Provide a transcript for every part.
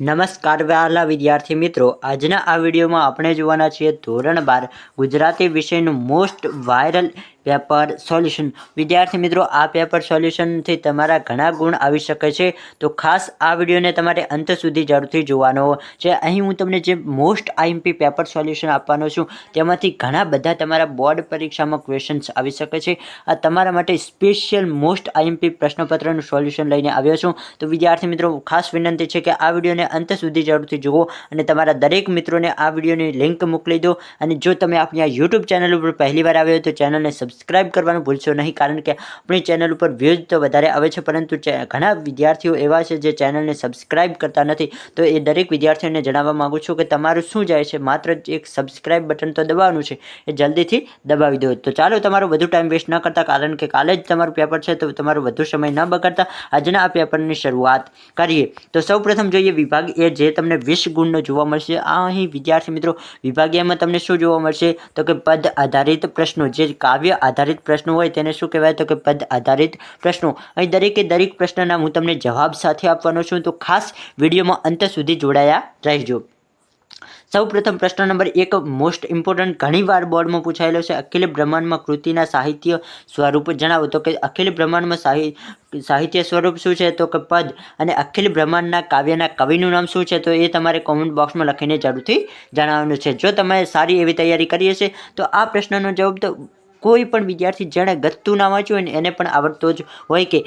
નમસ્કાર વહાલા વિદ્યાર્થી મિત્રો, આજના આ વિડીયોમાં આપણે જોવાના છીએ ધોરણ 12 ગુજરાતી વિષયનું મોસ્ટ વાયરલ પેપર સોલ્યુશન. વિદ્યાર્થી મિત્રો, આ પેપર સોલ્યુશનથી તમારા ઘણા ગુણ આવી શકે છે, તો ખાસ આ વિડીયોને તમારે અંત સુધી જરૂરથી જોવાનો છે. અહીં હું તમને જે મોસ્ટ આઈએમપી પેપર સોલ્યુશન આપવાનો છું તેમાંથી ઘણા બધા તમારા બોર્ડ પરીક્ષામાં ક્વેશ્ચન્સ આવી શકે છે. આ તમારા માટે સ્પેશિયલ મોસ્ટ આઈએમપી પ્રશ્નપત્રનું સોલ્યુશન લઈને આવ્યો છું. તો વિદ્યાર્થી મિત્રો, ખાસ વિનંતી છે કે આ વિડીયોને અંત સુધી જરૂરથી જુઓ અને તમારા દરેક મિત્રોને આ વિડીયોની લિંક મોકલી દો. અને જો તમે આપણી આ યુટ્યુબ ચેનલ ઉપર પહેલી વાર આવ્યો તો ચેનલને સબસ્ક્રાઇબ કરવાનું ભૂલશો નહીં, કારણ કે આપણી ચેનલ ઉપર વ્યૂઝ તો વધારે આવે છે, પરંતુ ઘણા વિદ્યાર્થીઓ એવા છે જે ચેનલને સબસ્ક્રાઇબ કરતા નથી. તો એ દરેક વિદ્યાર્થીઓને જણાવવા માગું છું કે તમારું શું જાય છે, માત્ર એક સબસ્ક્રાઇબ બટન તો દબાવવાનું છે, એ જલ્દીથી દબાવી દો. તો ચાલો, તમારો વધુ ટાઈમ વેસ્ટ ન કરતા, કારણ કે કાલે જ તમારું પેપર છે, તો તમારો વધુ સમય ન બગાડતા આજના આ પેપરની શરૂઆત કરીએ. તો સૌપ્રથમ જોઈએ વિભાગ એ, જે તમને 20 ગુણનો જોવા મળશે. આ અહીં વિદ્યાર્થી મિત્રો, વિભાગ એમાં તમને શું જોવા મળશે તો કે પદ આધારિત પ્રશ્નો. જે કાવ્ય આધારિત પ્રશ્નો હોય તેને શું કહેવાય તો કે પદ આધારિત પ્રશ્નો. અહીં દરેકે દરેક પ્રશ્નના હું તમને જવાબ સાથે આપવાનો છું, તો ખાસ વિડીયોમાં અંત સુધી જોડાયા રહેજો. સૌપ્રથમ પ્રશ્ન નંબર 1 મોસ્ટ ઇમ્પોર્ટન્ટ, ઘણીવાર બોર્ડમાં પૂછાયેલો છે. અખિલ બ્રહ્માંડમાં કૃતિના સાહિત્ય સ્વરૂપ જણાવો. તો કે અખિલ બ્રહ્માંડમાં સાહિત્ય સ્વરૂપ શું છે તો કે પદ. અને અખિલ બ્રહ્માંડના કાવ્યના કવિનું નામ શું છે, તો એ તમારે કોમેન્ટ બોક્સમાં લખીને જરૂરથી જણાવવાનું છે. જો તમે સારી એવી તૈયારી કરી હશે તો આ પ્રશ્નનો જવાબ તો કોઈ પણ વિદ્યાર્થી જેણે ગત્તું ના વાંચ્યું હોય ને એને પણ આવડતો જ હોય કે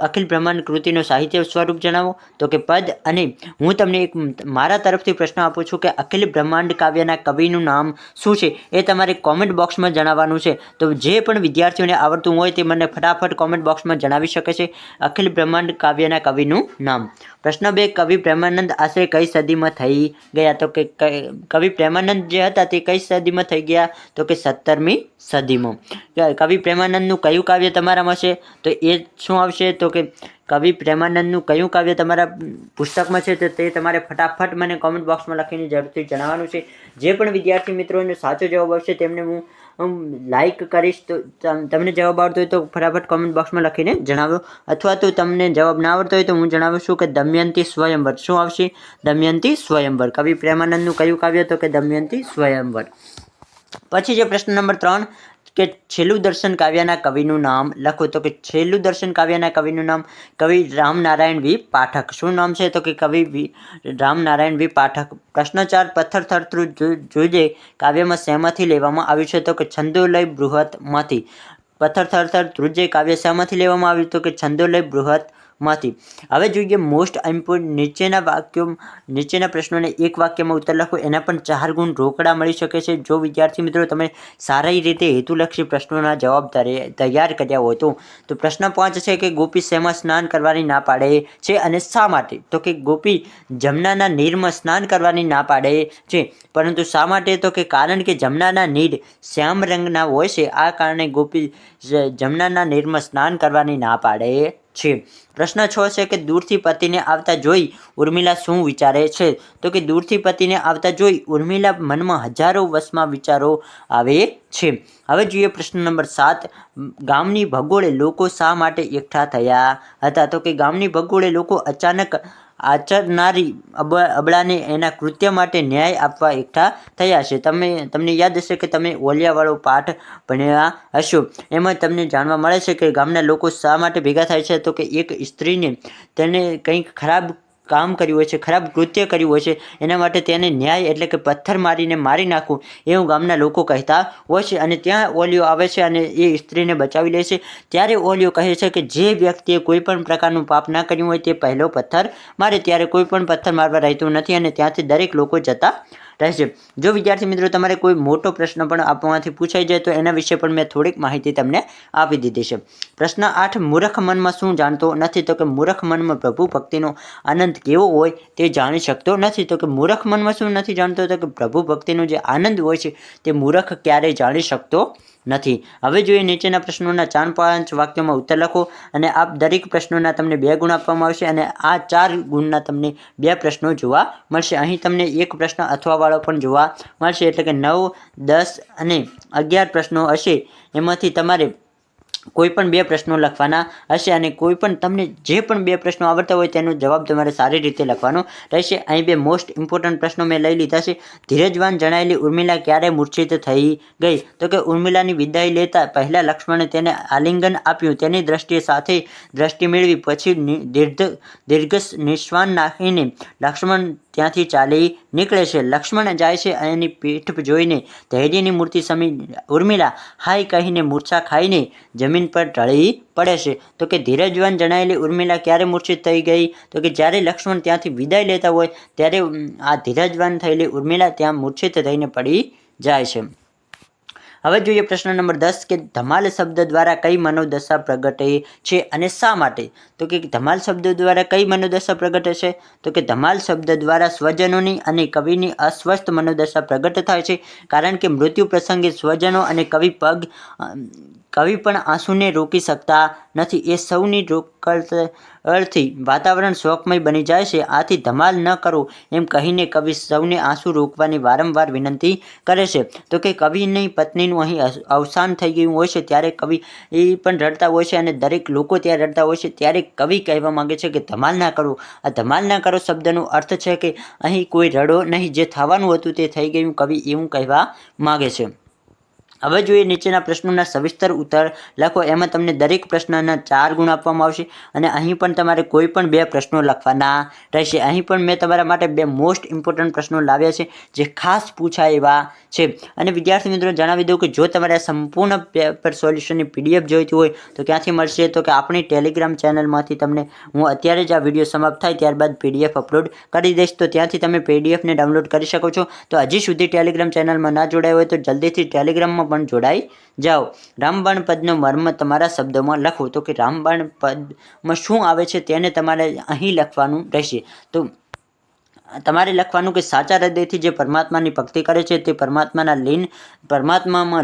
અખિલ બ્રહ્માંડ કૃતિનો સાહિત્ય સ્વરૂપ જણાવો, તો કે પદ. અને હું તમને એક મારા તરફથી પ્રશ્ન આપું છું કે અખિલ બ્રહ્માંડ કાવ્યના કવિનું નામ શું છે, એ તમારે કોમેન્ટ બોક્સમાં જણાવવાનું છે. તો જે પણ વિદ્યાર્થીઓને આવડતું હોય તે મને ફટાફટ કોમેન્ટ બોક્સમાં જણાવી શકે છે અખિલ બ્રહ્માંડ કાવ્યના કવિનું નામ. પ્રશ્ન 2, કવિ પ્રેમાનંદ આશરે કઈ સદીમાં થઈ ગયા. તો કે કવિ પ્રેમાનંદ જે હતા તે કઈ સદીમાં થઈ ગયા, તો કે 17મી સદીમાં. કવિ પ્રેમાનંદનું કયું કાવ્ય તમારામાં છે, તો એ શું આવશે તો કે કવિ પ્રેમાનંદનું કયું કાવ્ય તમારા પુસ્તકમાં છે, તો તે તમારે ફટાફટ મને કોમેન્ટ બોક્સમાં લખીને જરૂરથી જણાવવાનું છે. જે પણ વિદ્યાર્થી મિત્રોને સાચો જવાબ આવશે તેમને હું લાઇક કરીશ. તો તમને જવાબ આવડતો હોય તો ફટાફટ કોમેન્ટ બોક્સમાં લખીને જણાવો, અથવા તો તમને જવાબ ના આવડતો હોય તો હું જણાવું છું કે દમયંતી સ્વયંવર. શું આવશે? દમયંતી સ્વયંવર. કવિ પ્રેમાનંદનું કયું કાવ્ય, તો કે દમયંતી સ્વયંવર. પછી જે પ્રશ્ન નંબર 3 કે છેલ્લું દર્શન કાવ્યના કવિનું નામ લખો. તો કે છેલ્લું દર્શન કાવ્યના કવિનું નામ કવિ રામનારાયણ વી પાઠક. શું નામ છે, તો કે કવિ રામનારાયણ વી પાઠક. પ્રશ્ન 4, પથ્થર થરથરું જોજે કાવ્યમાં શેમાંથી લેવામાં આવ્યું છે, તો કે છંદોલય બૃહતમાંથી. પથ્થર થરથર ધ્રુજે કાવ્ય શેમાંથી લેવામાં આવ્યું, તો કે છંદોલય બૃહતમાંથી. હવે જોઈએ મોસ્ટ ઇમ્પોર્ટન્ટ નીચેના પ્રશ્નોને એક વાક્યમાં ઉત્તર લખો. એના પણ 4 ગુણ રોકડા મળી શકે છે જો વિદ્યાર્થી મિત્રો તમે સારી રીતે હેતુલક્ષી પ્રશ્નોના જવાબ તૈયાર કર્યા હોય તો. પ્રશ્ન 5 છે કે ગોપી શેમાં સ્નાન કરવાની ના પાડે છે અને શા માટે. તો કે ગોપી જમનાના નીરમાં સ્નાન કરવાની ના પાડે છે, પરંતુ શા માટે, તો કે કારણ કે જમનાના નીર શ્યામ રંગના હોય છે, આ કારણે ગોપી જમનાના નીરમાં સ્નાન કરવાની ના પાડે છે. પ્રશ્ન 6 છે કે દૂરથી પતિને આવતા જોઈ ઉર્મિલા શું વિચારે છે. તો કે દૂરથી પતિને આવતા જોઈ ઉર્મિલા મનમાં હજારો વશમાં વિચારો આવે છે. હવે જોઈએ પ્રશ્ન નંબર 7, ગામની ભગોળે લોકો શા માટે એકઠા થયા હતા. તો કે ગામની ભગોળે લોકો અચાનક આચરનારી અબળાને એના કૃત્ય માટે ન્યાય આપવા એકઠા થયા છે. તમને યાદ હશે કે તમે ઓલિયાવાળો પાઠ ભણ્યા હશો, એમાં તમને જાણવા મળે છે કે ગામના લોકો શા માટે ભેગા થાય છે. તો કે એક સ્ત્રીને તેને કંઈક ખરાબ કામ કર્યું હોય છે, ખરાબ કૃત્ય કર્યું હોય છે, એના માટે તેને ન્યાય એટલે કે પથ્થર મારીને મારી નાખવું એવું ગામના લોકો કહેતા હોય છે. અને ત્યાં ઓલિયો આવે છે અને એ સ્ત્રીને બચાવી લે છે. ત્યારે ઓલિયો કહે છે કે જે વ્યક્તિએ કોઈ પણ પ્રકારનું પાપ ના કર્યું હોય તે પહેલો પથ્થર મારે. ત્યારે કોઈ પણ પથ્થર મારવા રહેતું નથી અને ત્યાંથી દરેક લોકો જતા રહેશે. જો વિદ્યાર્થી મિત્રો તમારે કોઈ મોટો પ્રશ્ન પણ આપવામાંથી પૂછાઈ જાય તો એના વિશે પણ મેં થોડીક માહિતી તમને આપી દીધી છે. પ્રશ્ન 8, મૂર્ખ મનમાં શું જાણતો નથી. તો કે મૂર્ખ મનમાં પ્રભુ ભક્તિનો આનંદ કેવો હોય તે જાણી શકતો નથી. તો કે મૂર્ખ મનમાં શું નથી જાણતો, તો કે પ્રભુ ભક્તિનો જે આનંદ હોય છે તે મૂર્ખ ક્યારેય જાણી શકતો નથી. હવે જોઈએ નીચેના પ્રશ્નોના 4-5 વાક્યોમાં ઉત્તર લખો. અને આ દરેક પ્રશ્નોના તમને 2 ગુણ આપવામાં આવશે અને આ 4 ગુણના તમને 2 પ્રશ્નો જોવા મળશે. અહીં તમને એક પ્રશ્ન અથવા વાળો પણ જોવા મળશે, એટલે કે 9, 10 અને 11 પ્રશ્નો હશે. એમાંથી તમારે કોઈ પણ 2 પ્રશ્નો લખવાના હશે અને કોઈ પણ તમને જે પણ 2 પ્રશ્નો આવડતા હોય તેનો જવાબ તમારે સારી રીતે લખવાનો રહેશે. અહીં 2 મોસ્ટ ઇમ્પોર્ટન્ટ પ્રશ્નો મેં લઈ લીધા છે. ધીરજવાન જણાયેલી ઉર્મિલા ક્યારે મૂર્છિત થઈ ગઈ? તો કે ઉર્મિલાની વિદાય લેતા પહેલાં લક્ષ્મણે તેને આલિંગન આપ્યું. તેની દ્રષ્ટિ મેળવી પછી દીર્ઘ નિશ્વાસ નાખીને લક્ષ્મણ ત્યાંથી ચાલી નીકળે છે. લક્ષ્મણ જાય છે. એની પીઠ જોઈને ધૈર્યની મૂર્તિ સમી ઉર્મિલા હાય કહીને મૂર્છા ખાઈને જમીન પર ઢળી પડે છે. તો કે ધીરજવાન જણાયેલી ઉર્મિલા ક્યારે મૂર્છિત થઈ ગઈ? તો કે જ્યારે લક્ષ્મણ ત્યાંથી વિદાય લેતા હોય ત્યારે આ ધીરજવાન થયેલી ઉર્મિલા ત્યાં મૂર્છિત થઈને પડી જાય છે. હવે જોઈએ પ્રશ્ન નંબર 10 કે ધમાલ શબ્દ દ્વારા કઈ મનોદશા પ્રગટે છે અને શા માટે? તો કે ધમાલ શબ્દ દ્વારા કઈ મનોદશા પ્રગટે છે? તો કે ધમાલ શબ્દ દ્વારા સ્વજનોની અને કવિની અસ્વસ્થ મનોદશા પ્રગટ થાય છે. કારણ કે મૃત્યુ પ્રસંગે સ્વજનો અને કવિ પણ આંસુને રોકી શકતા નથી. એ સૌની રોકડથી વાતાવરણ શોકમય બની જાય છે. આથી ધમાલ ન કરો એમ કહીને કવિ સૌને આંસુ રોકવાની વારંવાર વિનંતી કરે છે. તો કે કવિની પત્નીનું અહીં અવસાન થઈ ગયું હોય છે ત્યારે કવિ પણ રડતા હોય છે અને દરેક લોકો ત્યાં રડતા હોય છે ત્યારે કવિ કહેવા માંગે છે કે ધમાલ ના કરો. આ ધમાલ ના કરો શબ્દનો અર્થ છે કે અહીં કોઈ રડો નહીં, જે થવાનું હતું તે થઈ ગયું, કવિ એવું કહેવા માંગે છે. હવે જોઈએ નીચેના પ્રશ્નોના સવિસ્તર ઉત્તર લખો. એમાં તમને દરેક પ્રશ્નના 4 ગુણ આપવામાં આવશે અને અહીં પણ તમારે કોઈ પણ 2 પ્રશ્નો લખવાના રહેશે. અહીં પણ મેં તમારા માટે 2 મોસ્ટ ઇમ્પોર્ટન્ટ પ્રશ્નો લાવ્યા છે જે ખાસ પૂછાય એવા છે. અને વિદ્યાર્થી મિત્રો જણાવી દઉં કે જો તમારે આ સંપૂર્ણ પેપર સોલ્યુશનની PDF જોઈતી હોય તો ક્યાંથી મળશે? તો કે આપણી ટેલિગ્રામ ચેનલમાંથી તમને હું અત્યારે જ આ વિડીયો સમાપ્ત થાય ત્યારબાદ PDF અપલોડ કરી દઈશ, તો ત્યાંથી તમે PDFને ડાઉનલોડ કરી શકો છો. તો હજી સુધી ટેલિગ્રામ ચેનલમાં ના જોડાયા હોય તો જલ્દીથી ટેલિગ્રામમાં પણ જોડાઈ જાઓ. રામબાણ પદનો મર્મ તમારા શબ્દોમાં લખો. તો કે રામબાણ પદમાં શું આવે છે તેને તમારે અહીં લખવાનું રહેશે. તો તમારે લખવાનું કે સાચા હૃદયથી જે પરમાત્માની ભક્તિ કરે છે તે પરમાત્મામાં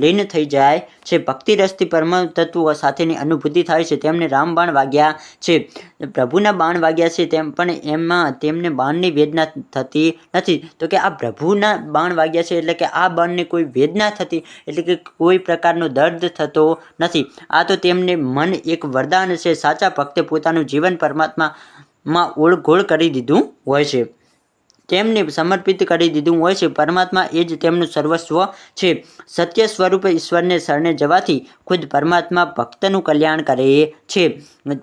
લીન થઈ જાય છે. ભક્તિ રસથી પરમ તત્વ સાથેની અનુભૂતિ થાય છે. તેમને રામબાણ વાગ્યા છે, પ્રભુના બાણ વાગ્યા છે, તેમ પણ એમાં તેમને બાણની વેદના થતી નથી. તો કે આ પ્રભુના બાણ વાગ્યા છે એટલે કે આ બાણને કોઈ વેદના થતી એટલે કે કોઈ પ્રકારનો દર્દ થતો નથી. આ તો તેમને મન એક વરદાન છે. સાચા ભક્તે પોતાનું જીવન પરમાત્મામાં ઓળઘોળ કરી દીધું હોય છે, તેમને સમર્પિત કરી દીધું હોય છે. પરમાત્મા એ જ તેમનું સર્વસ્વ છે. સત્ય સ્વરૂપ ઈશ્વરને શરણે જવાથી ખુદ પરમાત્મા ભક્તનું કલ્યાણ કરે છે.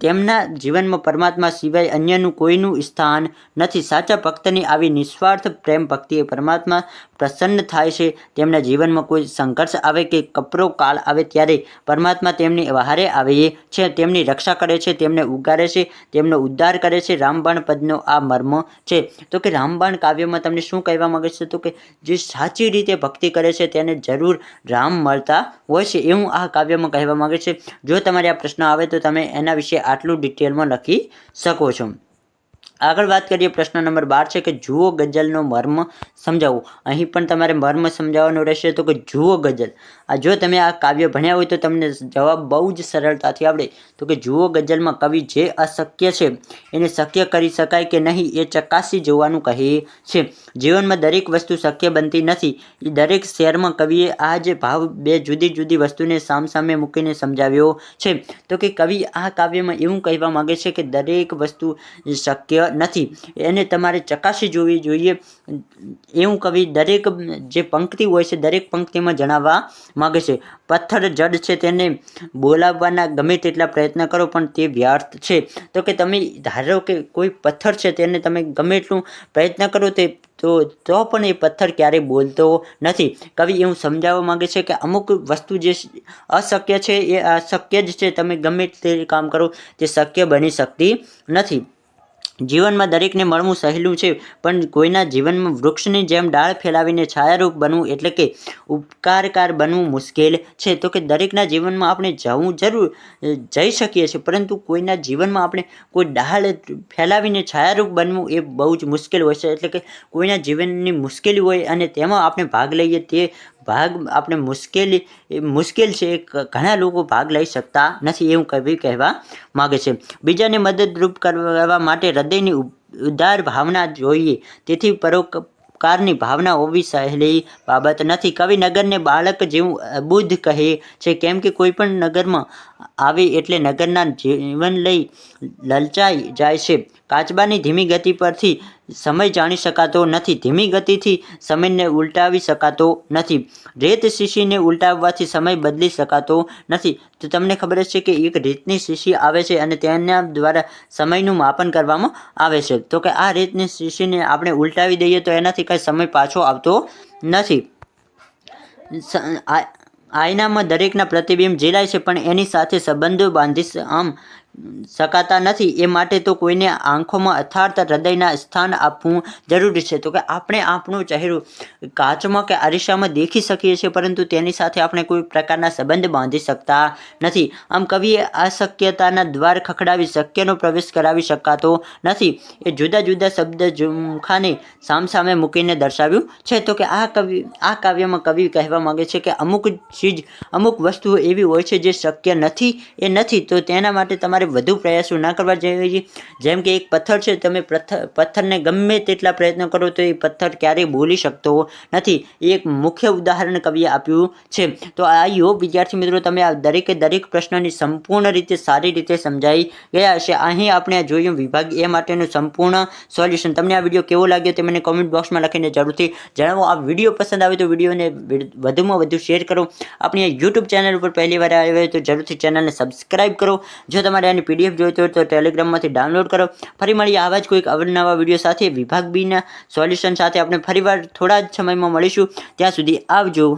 તેમના જીવનમાં પરમાત્મા સિવાય અન્યનું કોઈનું સ્થાન નથી. સાચા ભક્તની આવી નિસ્વાર્થ પ્રેમ ભક્તિએ પરમાત્મા પ્રસન્ન થાય છે. તેમના જીવનમાં કોઈ સંઘર્ષ આવે કે કપરો કાળ આવે ત્યારે પરમાત્મા તેમની વહારે આવે છે, તેમની રક્ષા કરે છે, તેમને ઉગારે છે, તેમનો ઉદ્ધાર કરે છે. રામબાણ પદનો આ મર્મ છે. તો કે રામબાણ કાવ્યમાં તમને શું કહેવા માંગે છે? તો કે જે સાચી રીતે ભક્તિ કરે છે તેને જરૂર રામ મળતા હોય છે એવું આ કાવ્યમાં કહેવા માંગે છે. જો તમારે આ પ્રશ્ન આવે તો તમે એના વિશે આટલું ડિટેલમાં લખી શકો છો. આગળ વાત કરીએ પ્રશ્ન નંબર 12 છે કે જુઓ ગઝલનો મર્મ સમજાવો. અહીં પણ તમારે મર્મ સમજાવવાનો રહેશે. તો કે જુઓ ગઝલ, જો તમે આ કાવ્ય ભણ્યા હોય તો તમને જવાબ બહુ જ સરળતાથી આવડે. તો કે જુઓ ગઝલમાં કવિ જે અશક્ય છે એને શક્ય કરી શકાય કે નહીં એ ચકાસી જોવાનું કહે છે. જીવનમાં દરેક વસ્તુ શક્ય બનતી નથી. દરેક શેરમાં કવિએ આ જ ભાવ 2 જુદી જુદી વસ્તુને સામસામે મૂકીને સમજાવ્યો છે. તો કે કવિ આ કાવ્યમાં એવું કહેવા માંગે છે કે દરેક વસ્તુ શક્ય નથી, એને તમારે ચકાસી જોવી જોઈએ એવું કવિ દરેક જે પંક્તિ હોય છે દરેક પંક્તિમાં જણાવવા માગે છે. પથ્થર જડ છે, તેને બોલાવવાના ગમે તેટલા પ્રયત્ન કરો પણ તે વ્યર્થ છે. તો કે તમે ધારો કે કોઈ પથ્થર છે તેને તમે ગમે એટલું પ્રયત્ન કરો તો પણ એ પથ્થર ક્યારેય બોલતો નથી. કવિ એવું સમજાવવા માંગે છે કે અમુક વસ્તુ જે અશક્ય છે એ અશક્ય જ છે. તમે ગમે તે કામ કરો તે શક્ય બની શકતી નથી. જીવનમાં દરેકને મળવું સહેલું છે પણ કોઈના જીવનમાં વૃક્ષની જેમ ડાળ ફેલાવીને છાયારૂપ બનવું એટલે કે ઉપકારકાર બનવું મુશ્કેલ છે. તો કે દરેકના જીવનમાં આપણે જઈ શકીએ છીએ પરંતુ કોઈના જીવનમાં આપણે કોઈ ડાળ ફેલાવીને છાયારૂપ બનવું એ બહુ જ મુશ્કેલ હોય છે. એટલે કે કોઈના જીવનની મુશ્કેલી હોય અને તેમાં આપણે ભાગ લઈએ, તે ભાગ આપણે મુશ્કેલ છે, ઘણા લોકો ભાગ લઈ શકતા નથી એવું કવિ કહેવા માગે છે. બીજાને મદદરૂપ કરવા માટે હૃદયની ઉદાર ભાવના જોઈએ. તેથી ઉપકારની ભાવના હોવી સહેલી બાબત નથી. કવિ નગરને બાળક જેવું અબુધ કહે છે, કેમ કે કોઈ પણ નગરમાં આવે એટલે નગરના જીવન લઈ લલચાઈ જાય છે. કાચબાની ધીમી ગતિ પરથી સમય જાણી શકાતો નથી. ધીમી ગતિથી સમયને ઉલટાવી શકાતો નથી. રેત શીશીને ઉલટાવવાથી સમય બદલી શકાતો નથી. તો તમને ખબર જ છે કે એક રેતની શીશી આવે છે અને તેના દ્વારા સમયનું માપન કરવામાં આવે છે. તો કે આ રેતની શીશીને આપણે ઉલટાવી દઈએ તો એનાથી કંઈ સમય પાછો આવતો નથી. આયનામાં દરેકના પ્રતિબિંબ ઝીલાય છે, પણ એની સાથે સંબંધો બાંધી શકાતા નથી. એ માટે તો કોઈને આંખોમાં અર્થાત હૃદયના સ્થાન આપવું જરૂરી છે. તો કે આપણે આપણો ચહેરો કાચમાં કે અરીસામાં દેખી શકીએ છીએ, પરંતુ તેની સાથે આપણે કોઈ પ્રકારના સંબંધ બાંધી શકતા નથી. આમ કવિએ અશક્યતાના દ્વાર ખખડાવી શક્યનો પ્રવેશ કરાવી શકાતો નથી. એ જુદા જુદા શબ્દ ઝુમખાને સામસામે મૂકીને દર્શાવ્યું છે. તો કે આ કાવ્યમાં કવિ કહેવા માંગે છે કે અમુક વસ્તુઓ એવી હોય છે જે શક્ય નથી એ નથી, તો તેના માટે તમારે વધુ પ્રયાસો ના કરવા જોઈએ. જેમ કે એક પથ્થર છે, તમે પથ્થરને ગમે તેટલા પ્રયત્નો કરો તો એ પથ્થર ક્યારેય બોલી શકતો નથી. એ એક મુખ્ય ઉદાહરણ કવિએ આપ્યું છે. તો આઈ હોપ વિદ્યાર્થી મિત્રો તમે આ દરેક પ્રશ્નની સંપૂર્ણ રીતે સારી રીતે સમજાઈ ગયા હશે. અહીં આપણે જોયું વિભાગ એ માટેનું સંપૂર્ણ સોલ્યુશન. તમને આ વિડીયો કેવો લાગ્યો તે મને કોમેન્ટ બોક્સમાં લખીને જરૂરથી જણાવો. આ વિડીયો પસંદ આવે તો વિડીયોને વધુમાં વધુ શેર કરો. આપણી યુટ્યુબ ચેનલ ઉપર પહેલી વાર આવ્યા હોય તો જરૂરથી ચેનલને સબસ્ક્રાઈબ કરો. જો તમારે આની PDF જોઈતો હોય તો ટેલિગ્રામમાંથી ડાઉનલોડ કરો. ફરી મળીએ આવા જ કોઈક અવનવા વિડીયો સાથે. વિભાગ બીના સોલ્યુશન સાથે આપણે ફરીવાર થોડા જ સમયમાં મળીશું. ત્યાં સુધી આવજો.